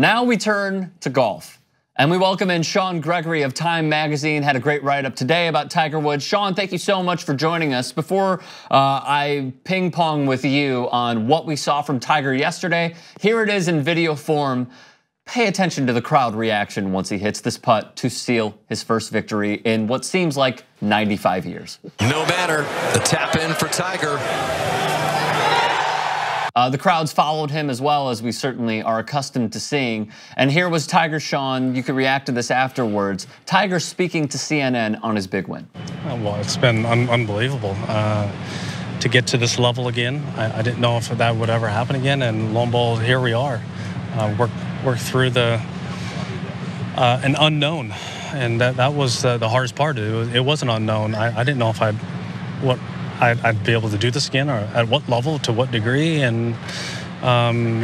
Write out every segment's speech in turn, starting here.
Now we turn to golf. And we welcome in Sean Gregory of Time Magazine. Had a great write-up today about Tiger Woods. Sean, thank you so much for joining us. Before I ping pong with you on what we saw from Tiger yesterday, here it is in video form. Pay attention to the crowd reaction once he hits this putt to seal his first victory in what seems like 95 years. No matter, the tap in for Tiger. The crowds followed him as well, as we certainly are accustomed to seeing. And here was Tiger, Sean. You could react to this afterwards. Tiger speaking to CNN on his big win. Well, it's been unbelievable to get to this level again. I didn't know if that would ever happen again, and lo and behold, here we are. Work through an unknown, and that was the hardest part. It was an unknown. I didn't know if I'd be able to do this again, or at what level, to what degree, and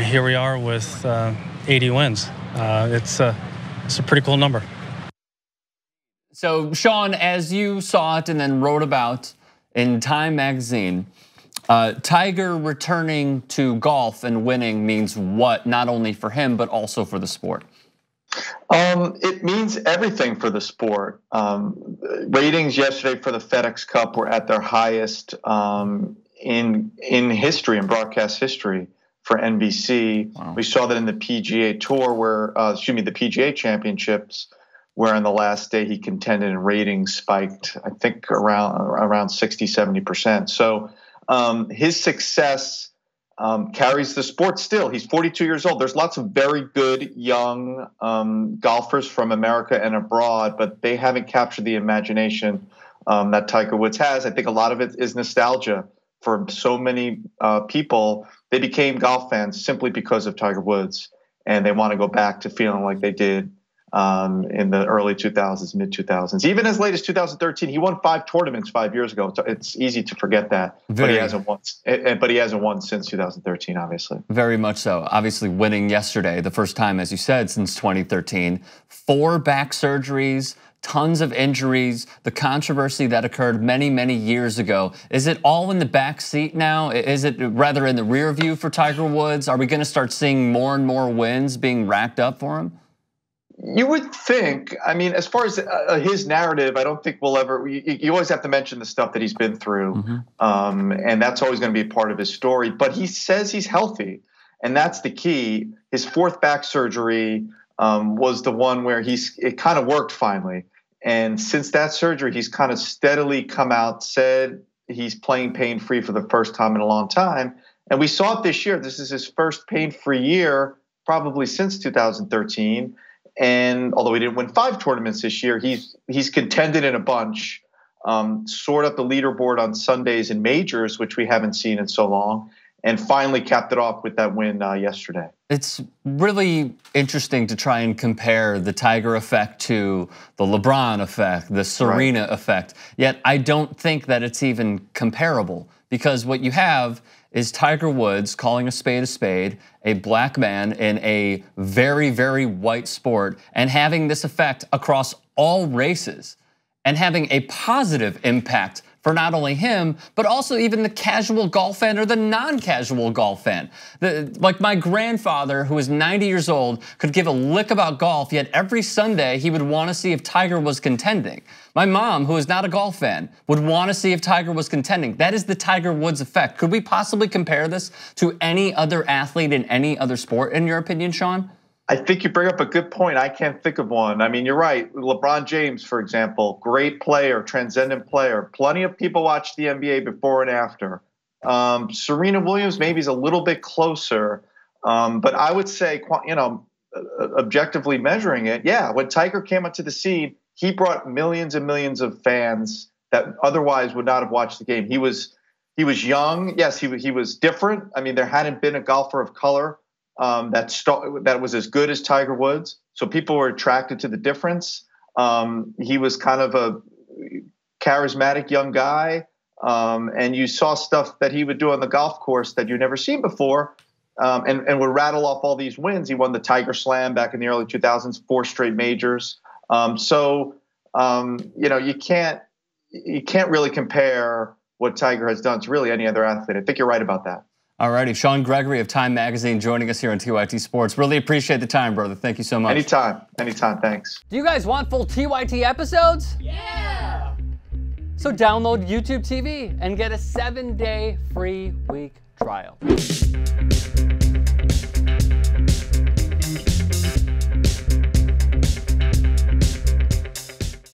here we are with 80 wins. It's a pretty cool number. So, Sean, as you saw it and then wrote about in Time Magazine, Tiger returning to golf and winning means what, not only for him, but also for the sport? It means everything for the sport. Ratings yesterday for the FedEx Cup were at their highest in history, in broadcast history for NBC. Wow. We saw that in the PGA Tour, the PGA Championships, where on the last day he contended and ratings spiked, I think around 60, 70%. So his success carries the sport still. He's 42 years old. There's lots of very good young golfers from America and abroad, but they haven't captured the imagination that Tiger Woods has. I think a lot of it is nostalgia for so many people. They became golf fans simply because of Tiger Woods, and they want to go back to feeling like they did in the early 2000s, mid 2000s. Even as late as 2013, he won 5 tournaments 5 years ago. It's easy to forget that, but he hasn't won. But he hasn't won since 2013, obviously. Very much so. Obviously, winning yesterday, the first time, as you said, since 2013. 4 back surgeries, tons of injuries, the controversy that occurred many, many years ago. Is it all in the back seat now? Is it rather in the rear view for Tiger Woods? Are we going to start seeing more and more wins being racked up for him? You would think. I mean, as far as his narrative, I don't think we'll ever. You always have to mention the stuff that he's been through, and that's always going to be a part of his story. But he says he's healthy, and that's the key. His 4th back surgery was the one where it kind of worked finally, and since that surgery, he's kind of steadily come out, said he's playing pain-free for the first time in a long time, and we saw it this year. This is his first pain-free year probably since 2013. And although he didn't win 5 tournaments this year, he's contended in a bunch, soared up the leaderboard on Sundays in majors, which we haven't seen in so long, and finally capped it off with that win yesterday. It's really interesting to try and compare the Tiger effect to the LeBron effect, the Serena effect. Yet I don't think that it's even comparable, because what you have is Tiger Woods calling a spade, a black man in a very, very white sport, and having this effect across all races, and having a positive impact for not only him, but also even the casual golf fan or the non-casual golf fan. Like my grandfather, who is 90 years old, could give a lick about golf, yet every Sunday he would want to see if Tiger was contending. My mom, who is not a golf fan, would want to see if Tiger was contending. That is the Tiger Woods effect. Could we possibly compare this to any other athlete in any other sport, in your opinion, Sean? I think you bring up a good point. I can't think of one. I mean, you're right. LeBron James, for example, great player, transcendent player. Plenty of people watch the NBA before and after. Serena Williams maybe is a little bit closer, but I would say, objectively measuring it, yeah, when Tiger came onto the scene, he brought millions and millions of fans that otherwise would not have watched the game. He was young. Yes, he was different. I mean, there hadn't been a golfer of color that was as good as Tiger Woods. So people were attracted to the difference. He was kind of a charismatic young guy. And you saw stuff that he would do on the golf course that you'd never seen before, and would rattle off all these wins. He won the Tiger Slam back in the early 2000s, 4 straight majors. You can't really compare what Tiger has done to really any other athlete. I think you're right about that. Alrighty, Sean Gregory of Time Magazine joining us here on TYT Sports. Really appreciate the time, brother. Thank you so much. Anytime. Thanks. Do you guys want full TYT episodes? Yeah! So download YouTube TV and get a 7-day free week trial.